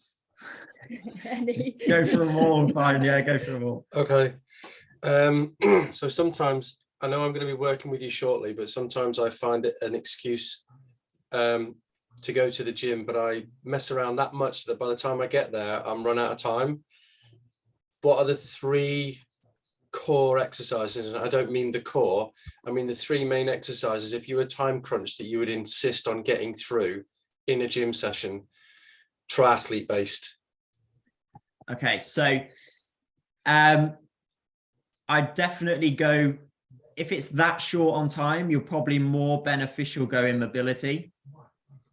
Go for them all. Fine. Yeah, go for them all. Okay. So sometimes, I know I'm going to be working with you shortly, but sometimes I find it an excuse to go to the gym, but I mess around that much that by the time I get there, I'm run out of time. What are the 3 core exercises? And I don't mean the core, I mean the 3 main exercises, if you were time crunched, that you would insist on getting through in a gym session, triathlete based. Okay, so I definitely go, if it's that short on time, you're probably more beneficial going mobility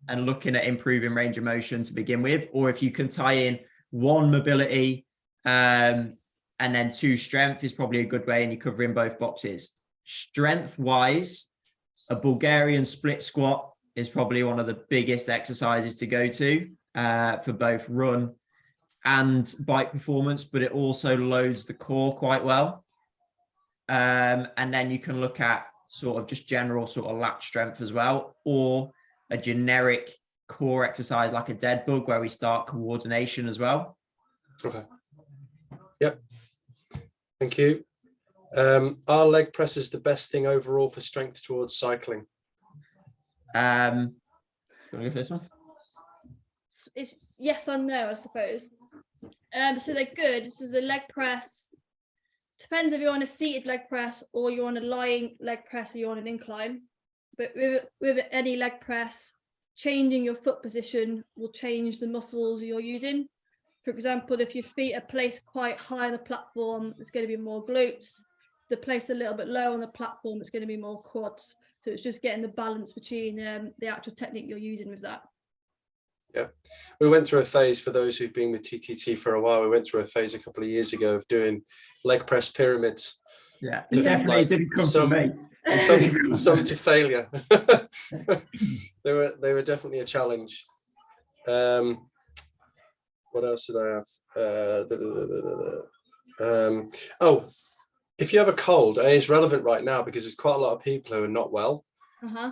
and looking at improving range of motion to begin with. Or if you can tie in 1 mobility and then 2 strength is probably a good way, and you're covering both boxes. Strength wise, a Bulgarian split squat is probably one of the biggest exercises to go to for both run and bike performance, but it also loads the core quite well. And then you can look at sort of just general sort of lat strength as well, or a generic core exercise like a dead bug where we start coordination as well. Okay. Yep. Thank you. Are leg presses the best thing overall for strength towards cycling? You want to go for this one? It's yes and no, I suppose. So they're good. So the leg press depends if you're on a seated leg press or you're on a lying leg press or you're on an incline. But with any leg press, changing your foot position will change the muscles you're using. For example, if your feet are placed quite high on the platform, it's going to be more glutes. If they're placed a little bit low on the platform, it's going to be more quads. So it's just getting the balance between the actual technique you're using with that. Yeah, we went through a phase, for those who've been with TTT for a while, we went through a phase a couple of years ago of doing leg press pyramids. Yeah, To, definitely like, didn't come from me. some to failure. They were definitely a challenge. What else did I have? Oh, if you have a cold, and it's relevant right now because there's quite a lot of people who are not well.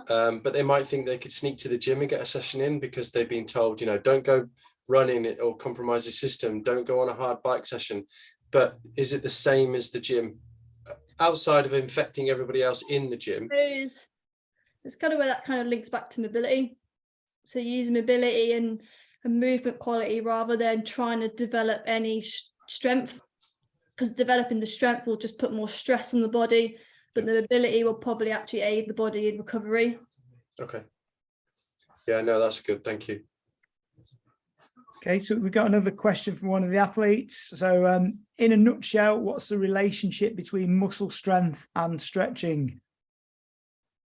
But they might think they could sneak to the gym and get a session in because they've been told, you know, don't go running or compromise the system, don't go on a hard bike session. But is it the same as the gym outside of infecting everybody else in the gym? It's kind of where that kind of links back to mobility. So you use mobility and movement quality rather than trying to develop any strength, because developing the strength will just put more stress on the body. But the mobility will probably actually aid the body in recovery. Okay. Yeah, no, that's good. Thank you. Okay, so we've got another question from one of the athletes. So in a nutshell, what's the relationship between muscle strength and stretching?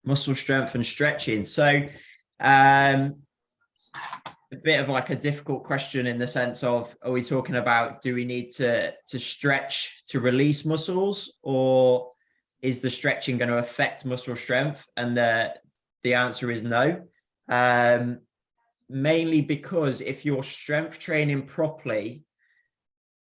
Muscle strength and stretching. So a bit of like a difficult question in the sense of, are we talking about, do we need to stretch to release muscles, or is the stretching going to affect muscle strength? And the answer is no. Mainly because if you're strength training properly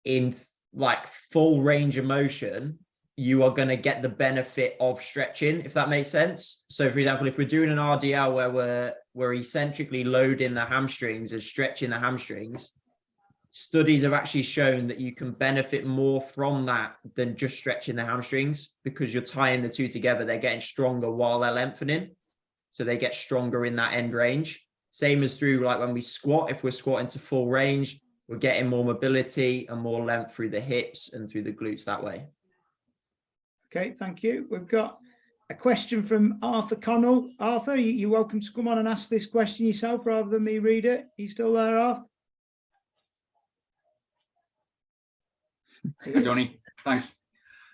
in like full range of motion, you are going to get the benefit of stretching, if that makes sense. So for example, if we're doing an RDL where we're eccentrically loading the hamstrings and stretching the hamstrings, studies have actually shown that you can benefit more from that than just stretching the hamstrings, because you're tying the two together. They're getting stronger while they're lengthening. So they get stronger in that end range. Same as through like when we squat, if we're squatting to full range, we're getting more mobility and more length through the hips and through the glutes that way. Okay, thank you. We've got a question from Arthur Connell. Arthur, you're welcome to come on and ask this question yourself rather than me read it. Are you still there, Arthur? Hey, Tony, thanks.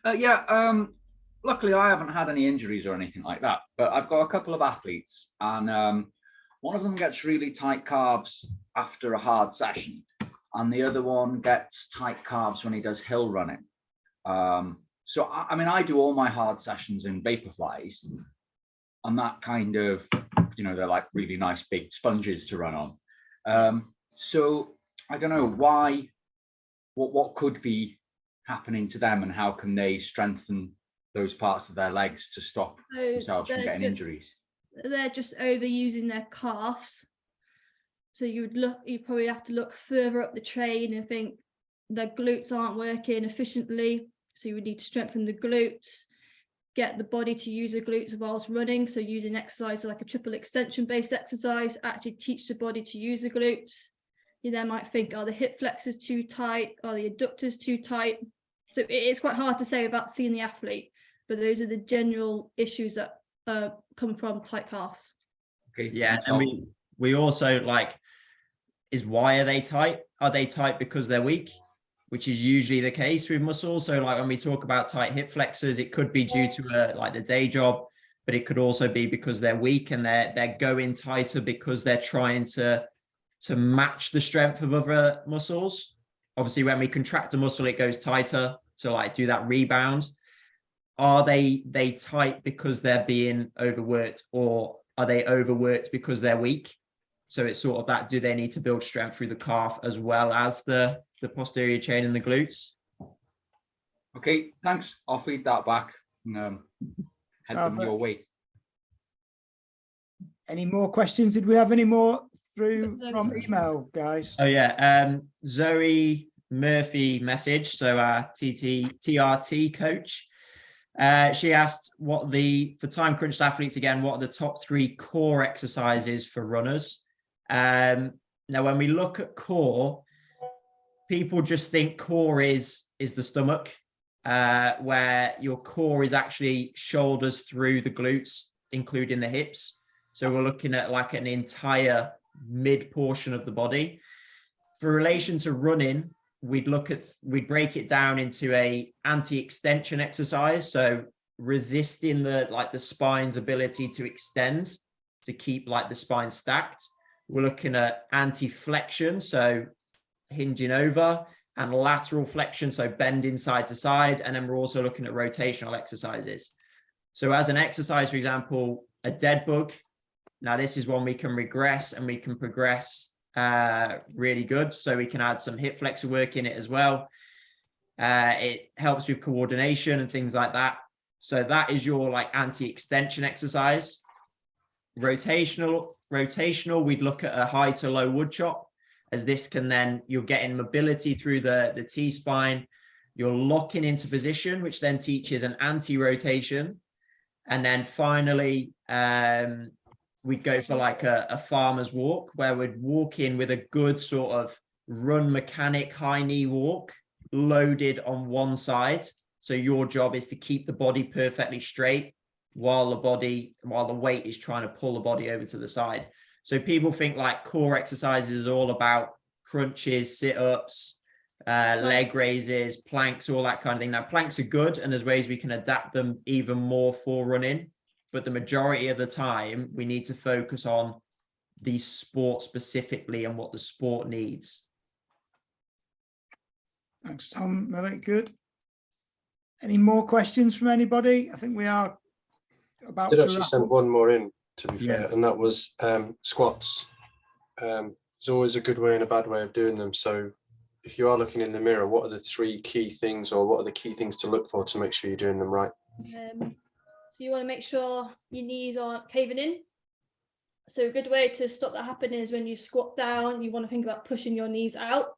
Luckily I haven't had any injuries or anything like that, but I've got a couple of athletes, and one of them gets really tight calves after a hard session, and the other one gets tight calves when he does hill running. So I mean, I do all my hard sessions in Vaporflies, and that kind of, you know, they're like really nice big sponges to run on. So I don't know why, what could be happening to them, and how can they strengthen those parts of their legs to stop themselves from getting injuries? They're just overusing their calves. So you probably have to look further up the chain and think their glutes aren't working efficiently. So you would need to strengthen the glutes, get the body to use the glutes whilst running. So using exercise like a triple extension based exercise, actually teach the body to use the glutes. You then might think, are the hip flexors too tight? Are the adductors too tight? So it's quite hard to say about seeing the athlete, but those are the general issues that come from tight calves. Okay. Yeah, and we also like, is why are they tight? Are they tight because they're weak? Which is usually the case with muscles. So like when we talk about tight hip flexors, it could be due to like the day job, but it could also be because they're weak and they're going tighter because they're trying to match the strength of other muscles. Obviously, when we contract a muscle, it goes tighter. So like do that rebound. Are they tight because they're being overworked, or are they overworked because they're weak? So it's sort of that, do they need to build strength through the calf as well as the posterior chain and the glutes? Okay, thanks. I'll feed that back and head them your way. Any more questions? Did we have any more through from email, guys? Oh yeah, Zoe Murphy message. So our TRT coach. She asked for time crunched athletes again, what are the top 3 core exercises for runners? Now, when we look at core, people just think core is the stomach, where your core is actually shoulders through the glutes, including the hips. So we're looking at like an entire mid portion of the body. For relation to running, we'd break it down into a anti-extension exercise. So resisting the spine's ability to extend, to keep like the spine stacked. We're looking at anti-flexion, so hinging over, and lateral flexion, so bending side to side. And then we're also looking at rotational exercises. So as an exercise, for example, a dead bug. Now this is one we can regress and we can progress really good. So we can add some hip flexor work in it as well. It helps with coordination and things like that. So that is your like anti-extension exercise. Rotational, we'd look at a high to low wood chop, as this can then, you're getting mobility through the T-spine, you're locking into position, which then teaches an anti-rotation. And then finally, we'd go for like a farmer's walk, where we'd walk in with a good sort of run mechanic high knee walk loaded on one side. So your job is to keep the body perfectly straight while the weight is trying to pull the body over to the side. So people think like core exercises is all about crunches, sit-ups, leg raises, planks, all that kind of thing. Now planks are good, and there's ways we can adapt them even more for running, but the majority of the time we need to focus on the sport specifically and what the sport needs. Thanks, Tom. Really good. Any more questions from anybody? I think we are about Did to actually wrap send up. one more in, to be fair, Yeah. and that was squats. There's always a good way and a bad way of doing them. So if you are looking in the mirror, what are the 3 key things, or what are the key things to look for to make sure you're doing them right? So you want to make sure your knees aren't caving in. So a good way to stop that happening is when you squat down, you want to think about pushing your knees out,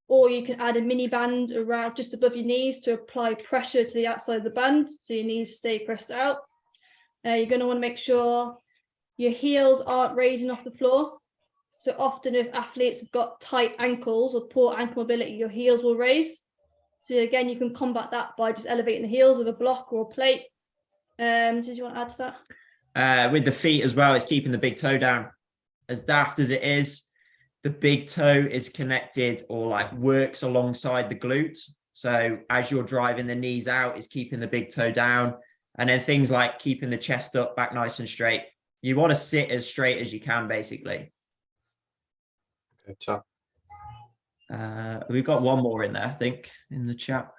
or you can add a mini band around just above your knees to apply pressure to the outside of the band so your knees stay pressed out. You're going to want to make sure your heels aren't raising off the floor. So often if athletes have got tight ankles or poor ankle mobility, your heels will raise. So again, you can combat that by just elevating the heels with a block or a plate. Did you want to add to that? With the feet as well, it's keeping the big toe down. As daft as it is, the big toe is connected or like works alongside the glute. So as you're driving the knees out, it's keeping the big toe down. And then things like keeping the chest up, back nice and straight. You want to sit as straight as you can, basically. Okay, top. We've got one more in there, I think, in the chat.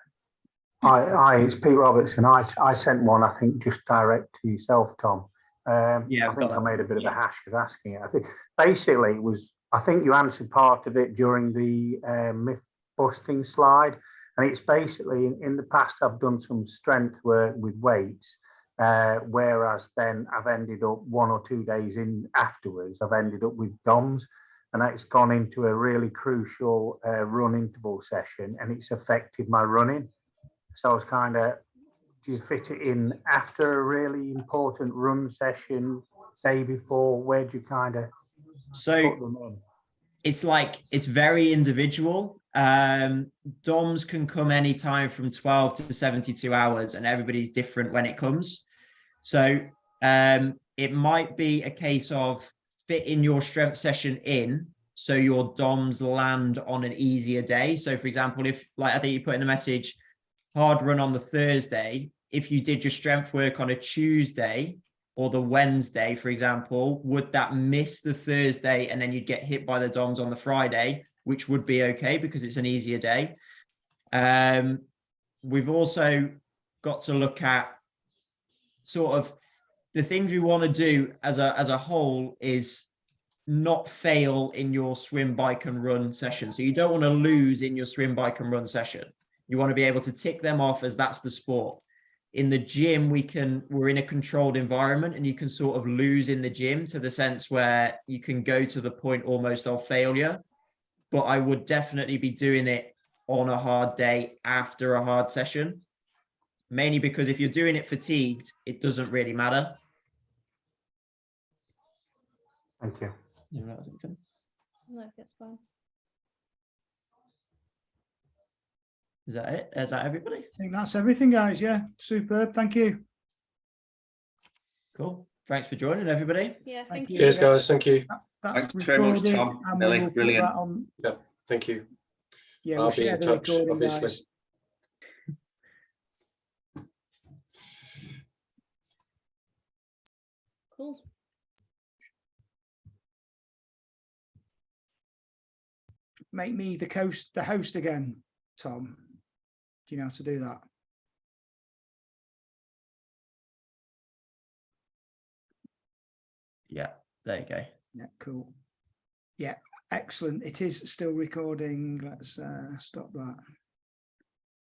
Hi, it's Pete Robertson. I sent one, I think, just direct to yourself, Tom. Yeah, I think I made a bit of a hash of asking it. I think basically it was, I think you answered part of it during the myth busting slide. And it's basically, in the past, I've done some strength work with weights, whereas then I've ended up 1 or 2 days in afterwards, I've ended up with DOMs. And it's gone into a really crucial run interval session, and it's affected my running. So I was kind of, do you fit it in after a really important run session, day before? Where do you kind of put them in? It's very individual. DOMs can come anytime from 12 to 72 hours, and everybody's different when it comes. So it might be a case of fitting your strength session in so your DOMs land on an easier day. So for example, if, like I think you put in the message, hard run on the Thursday, if you did your strength work on a Tuesday or the Wednesday, for example, would that miss the Thursday and then you'd get hit by the DOMs on the Friday, which would be okay because it's an easier day. We've also got to look at sort of the things we want to do as a whole is not fail in your swim, bike and run session. So you don't want to lose in your swim, bike and run session. You want to be able to tick them off as that's the sport. In the gym, we're in a controlled environment, and you can sort of lose in the gym to the sense where you can go to the point almost of failure. But I would definitely be doing it on a hard day after a hard session, mainly because if you're doing it fatigued, it doesn't really matter. Thank you. No, that's fine. Is that it? Is that everybody? I think that's everything, guys. Yeah, superb. Thank you. Cool. Thanks for joining, everybody. Yeah, Thank thank you. you. Cheers, guys. Thank you. That's Thanks very much, recorded, Tom. and Milly, we will put brilliant. that on. Yep. Thank you. Yeah, I'll we'll be share in the touch, recording, obviously. guys. Cool. Make me the host again, Tom. Do you know how to do that? Yeah, there you go. Yeah, cool. Yeah, excellent. It is still recording. Let's stop that.